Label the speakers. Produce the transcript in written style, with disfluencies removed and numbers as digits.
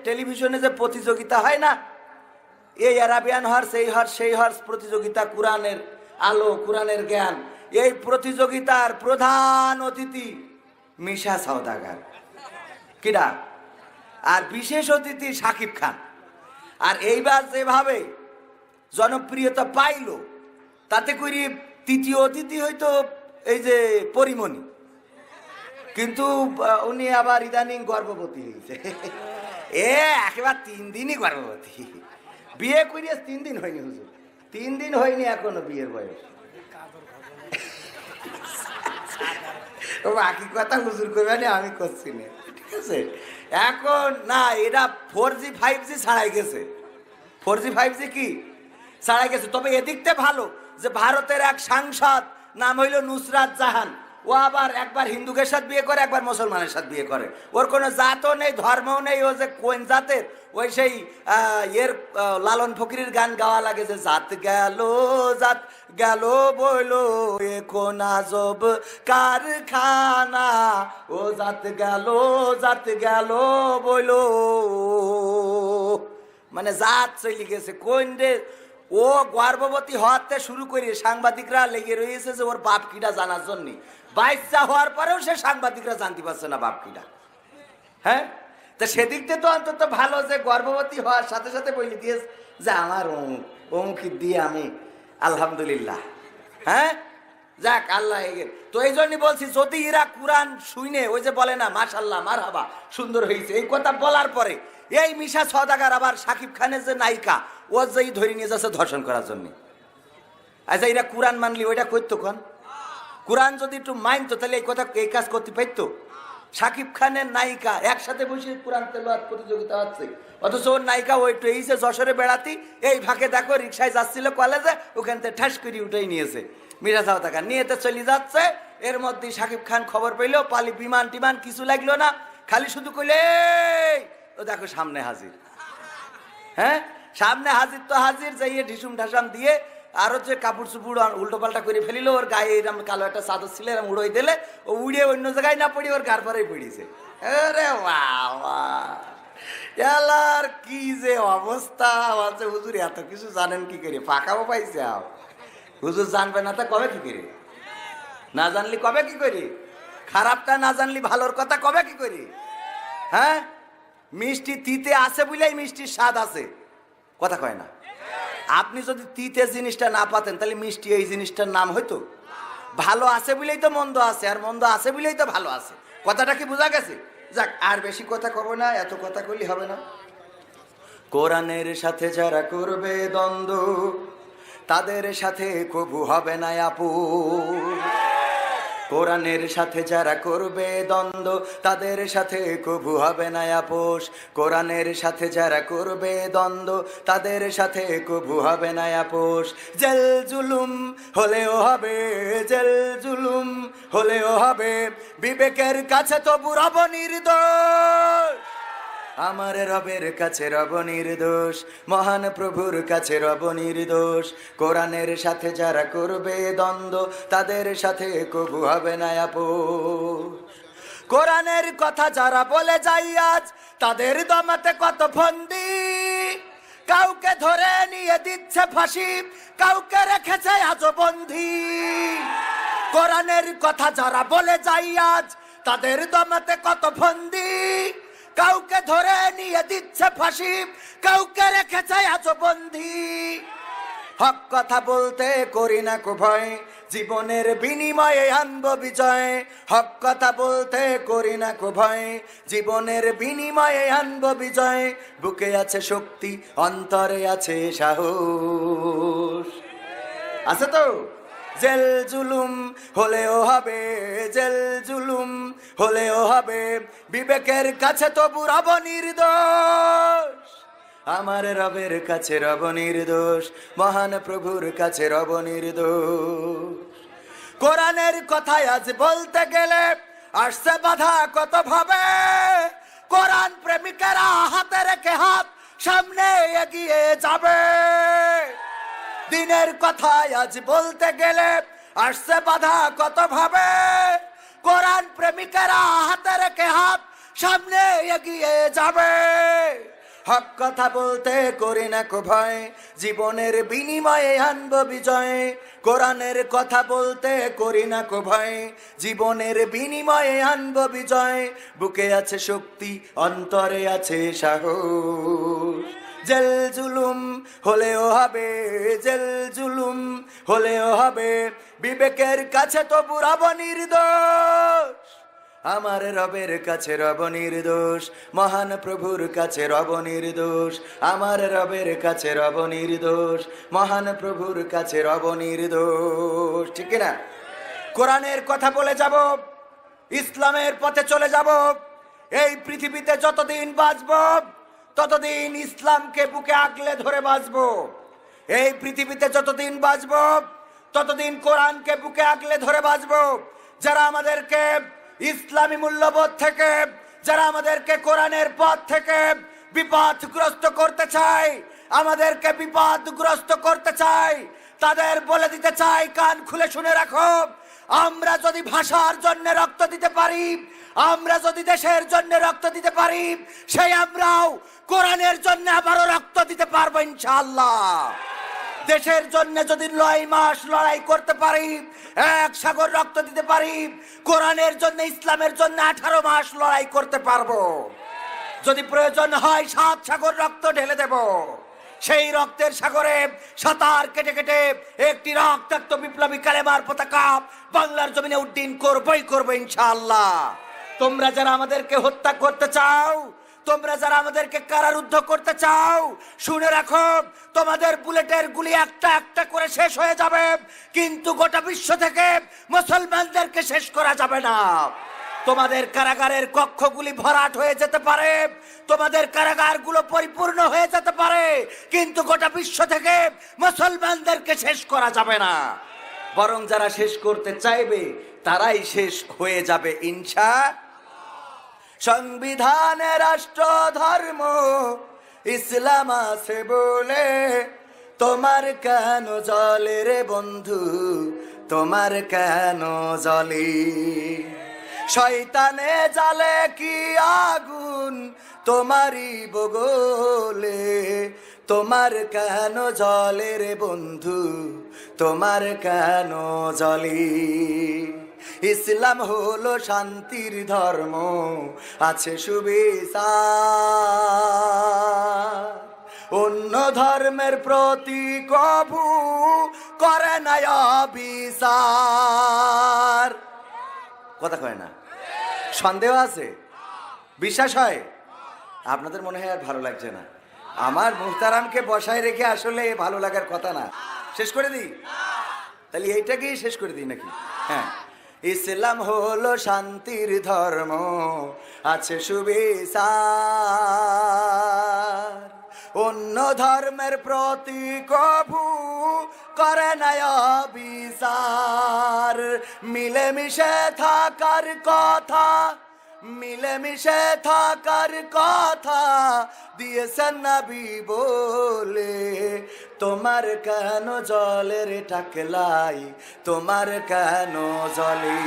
Speaker 1: টেলিভিশনে যে প্রতিযোগিতা হয় না, এই আরাবিয়ান হর্স, এই হর্স, সেই হর্স প্রতিযোগিতা, কোরআনের আলো, কোরআনের জ্ঞান, এই প্রতিযোগিতার প্রধান অতিথি মিশা সওদাগর, কিরা, আর বিশেষ অতিথি শাকিব খান। আর এইবার যেভাবে জনপ্রিয়তা পাইল, তাতে করে তৃতীয় অতিথি হয়তো এই যে পরিমণি, কিন্তু উনি আবার ইদানিং গর্ভবতী হয়েছে। একেবারে 3 দিনই গর্ভবতী, বিয়ে করিয়ে 3 দিন হয়নি হুজুর, 3 দিন হয়নি এখনো বিয়ের বয়স। বাকি কথা হুজুর করবে না, আমি করছি না, ঠিক আছে? এখন না, এরা 4G 5G ছাড়াই গেছে, 4G 5G কি ছাড়াই গেছে। তবে এদিকতে ভালো যে ভারতের এক সাংসদ, নাম হইল নুসরাত জাহান, ও আবার একবার হিন্দুকের সাথে বিয়ে করে, একবার মুসলমানের সাথে বিয়ে করে। ওর কোনো জাতও নেই, ধর্মও নেই, ও যে কোন জাতের, ওই সেই এর লালন ফকিরের গান গাওয়া লাগে যে জাত গেল বইলো এখন আজব কারখানা, ও জাত গেল বইলো, মানে জাত চলে গেছে কোন রে। ও গর্ভবতী হওয়াতে শুরু করে সাংবাদিকরা লেগে রয়েছে যে ওর বাপ কিটা জানার জন্য, বাচ্চা হওয়ার পরেও সে সাংবাদিকরা জানতে পারছে না বাপ কিটা। হ্যাঁ, তা সেদিকতে তো অন্তত ভালো যে গর্ভবতী হওয়ার সাথে সাথে বলে দিয়েছে যে আমার অমুকি দিয়ে আমি আলহামদুলিল্লাহ। হ্যাঁ, যাক আল্লাহ। তো এই জন্যই বলছি, যদি এরা কোরআন শুনে ওই যে বলে না মাশাআল্লাহ মারহাবা সুন্দর হয়েছে, এই কথা বলার পরে এই মিশা সওদাগর আবার শাকিব খানের যে নায়িকা, ও যেই ধরে নিয়ে যাচ্ছে ধর্ষণ করার জন্য। আচ্ছা, এরা কোরআন মানলি ওইটা করতো কোন? কোরআন যদি একটু মানতো তাহলে এই কথা, এই কাজ করতে পারতো? শাকিব খানের নায়িকা একসাথে বসে কোরআন তেলাওয়াত প্রতিযোগিতা হচ্ছে, অথচ ওর নায়িকা ওইটু এইছে যশোরে বেড়াতি, এই ফাঁকে দেখো রিক্সায় যাচ্ছিল কলেজে, ওখান থেকে ঠাস করে উঠেই নিয়েছে মিশা সওদাগর, নিয়েতে চলে যাচ্ছে। এর মধ্যে শাকিব খান খবর পেল, পালি বিমান টিমান কিছু লাগলো না, খালি শুধু কইলে ও দেখো সামনে হাজির। হ্যাঁ, সামনে হাজির তো হাজির, যাইয়ে ঢিসুম ঢাসাম দিয়ে আর হচ্ছে কাপড় চুপুর উল্টো পাল্টা করে ফেলিল, ওর গায়ে এরকম কালো একটা চাদর ছিল, এরকম উড়োই দিলে, ও উড়িয়ে অন্য জায়গায় না পড়ি ওর গার পরেই পড়িয়েছে। আরে বাবা, এলার কি যে অবস্থা আছে। হুজুর এত কিছু জানেন কি করে? ফাঁকাও পাইছে হুজুর, জানবে না তা কবে কি করে? না জানলি কবে কি করি? খারাপটা না জানলি ভালোর কথা কবে কি করি? হ্যাঁ, মিষ্টি তিতে আছে বলেই মিষ্টির স্বাদ আছে, কথা কয় না? আপনি যদি তিতে জিনিসটা না পাতেন তাহলে মিষ্টি এই জিনিসটার নাম হইতো? ভালো আছে বলেই তো মন্দ আছে, আর মন্দ আছে বলেই তো ভালো আছে। কথাটা কি বোঝা গেছে? যাক, আর বেশি কথা কব না, এত কথা কইলে হবে না। কোরআনের সাথে যারা করবে দ্বন্দ্ব, তাদের সাথে কবু হবে না আপোষ। কোরআনের সাথে যারা করবে দ্বন্দ্ব, তাদের সাথে কবু হবে না আপোষ। কোরআনের সাথে যারা করবে দ্বন্দ্ব, তাদের সাথে কবু হবে না আপোষ। জেল জুলুম হলেও হবে, জেল জুলুম হলেও হবে, বিবেকের কাছে তবু রব নির্দোষ। আমার রবের কাছে রব নির্দোষ, মহান প্রভুর কাছে রব নির্দোষ। কোরআনের সাথে যারা করবে দ্বন্দ্ব, তাদের সাথে কবু হবে না আপোষ। কোরআনের কথা যারা বলে যাই আজ, তাদের দমাতে কত ফন্দি, কাউকে ধরে নিয়ে দিচ্ছে ফাঁসি, কাউকে রেখেছে আজও বন্দী। কোরআনের কথা যারা বলে যাই আজ, তাদের দমাতে কত ফন্দি, কাউকে ধরে নিয়ে দিচ্ছে ফাঁসি, কাউকে রেখেছে আজও বন্দী। হক কথা বলতে করি না কো ভয়, জীবনের বিনিময়ে আনব বিজয়। হক কথা বলতে করি না কো ভয়, জীবনের বিনিময়ে আনব বিজয়। বুকে আছে শক্তি, অন্তরে আছে সাহস, আছে তো? জেল জুলুম হলেও হবে, জেল জুলুম হলেও হবে, বিবেকের কাছে তবু রব নির্দোষ। আমার রবের কাছে রব নির্দোষ, মহান প্রভুর কাছে রব নির্দোষ। কোরআনের কথায় আজ বলতে গেলে আসছে বাধা কত ভাবে, কোরআন প্রেমিকেরা হাতে রেখে হাত সামনে এগিয়ে যাবে। দিনের কথায় আজ বলতে গেলে আসছে বাধা কত ভাবে, কোরআন প্রেমিকেরা হাতে রেখে হাত সামনে এগিয়ে যাবে। হক কথা বলতে করি না কো ভয়, জীবনের বিনিময়ে আনব বিজয়। কোরআনের কথা বলতে করি না কো ভয়, জীবনের বিনিময়ে আনব বিজয়। বুকে আছে শক্তি, অন্তরে আছে সাহস। জেল জুলুম হলেও হবে, জেল জুলুম হলেও হবে, বিবেকের কাছে তো রব নির্দোষ। আমার রবের কাছে রব নির্দোষ, মহান প্রভুর কাছে রব নির্দোষ। আমার রবের কাছে রব নির্দোষ, মহান প্রভুর কাছে রব নির্দোষ। ঠিক না? কোরআনের কথা বলে যাব, ইসলামের পথে চলে যাব। এই পৃথিবীতে যতদিন বাঁচব ততদিন ইসলামকে বুকে আগলে ধরে বাঁচব। এই পৃথিবীতে যতদিন বাঁচব ততদিন কোরআনকে বুকে আগলে ধরে বাঁচব। যারা আমাদেরকে ইসলামী মূল্যবোধ থেকে, যারা আমাদেরকে কোরআনের পথ থেকে বিপদগ্রস্ত করতে চায়, আমাদেরকে বিপদগ্রস্ত করতে চায়, তাদের বলে দিতে চাই, কান খুলে শুনে রাখো, আমরা যদি ভাষার জন্য রক্ত দিতে পারি, আমরা যদি দেশের জন্য রক্ত দিতে পারি, সেই আমরাও কোরআনের জন্য আবারও রক্ত দিতে পারবো ইনশাআল্লাহ। দেশের জন্য যদি 9 মাস লড়াই করতে পারি, 1 সাগর রক্ত দিতে পারি, কোরআনের জন্য, ইসলামের জন্য 18 মাস লড়াই করতে পারবো। যদি প্রয়োজন হয় 7 সাগর রক্ত ঢেলে দেব। সেই রক্তের সাগরে সাঁতার কেটে কেটে একটি রক্তাক্ত বিপ্লবী কালেমার পতাকা বাংলার জমিনে উড্ডীন করবই করবো ইনশাআল্লাহ। তোমরা যারা আমাদেরকে হত্যা করতে চাও, তোমরা যারা আমাদেরকে কারারুদ্ধ করতে চাও, শুনে রাখো, তোমাদের বুলেটের গুলি একটা একটা করে শেষ হয়ে যাবে, কিন্তু গোটা বিশ্ব থেকে মুসলমানদেরকে শেষ করা যাবে না। তোমাদের কারাগারের কক্ষগুলি ভরাট হয়ে যেতে পারে, তোমাদের কারাগারগুলো পরিপূর্ণ হয়ে যেতে পারে, কিন্তু গোটা বিশ্ব থেকে মুসলমানদেরকে শেষ করা যাবে না। বরং যারা শেষ করতে চাইবে তারাই শেষ হয়ে যাবে ইনশাআল্লাহ। সংবিধানে রাষ্ট্র ধর্ম ইসলাম আছে বলে তোমার কেন জ্বলে রে বন্ধু, তোমার কেন জ্বলে? শয়তানে জ্বালে কি আগুন তোমারই বগলে, তোমার কেন জ্বলে রে বন্ধু, তোমার কেন জ্বলে? ইসলাম হলো শান্তির ধর্ম, আছে সুবিচার, অন্য ধর্মের প্রতি কভু করে না বিচার। কথা কয় না? সন্দেহ আছে? বিশ্বাস হয়? আপনাদের মনে হয় আর ভালো লাগছে না? আমার মুহতারামকে বসায় রেখে আসলে ভালো লাগার কথা না। শেষ করে দিই? তাহলে এইটাকেই শেষ করে দিই নাকি? হ্যাঁ, ইসলাম হলো শান্তির ধর্ম, আছে সুবিচার, অন্য ধর্মের প্রতি কভু করে না বিচার। মিলেমিশে থাকার কথা, মিলেমিশে থাকার কথা দিয়েছেন নবী বলে, তোমার কেন জ্বলে রে টাকলাই, তোমার কেন জ্বলে?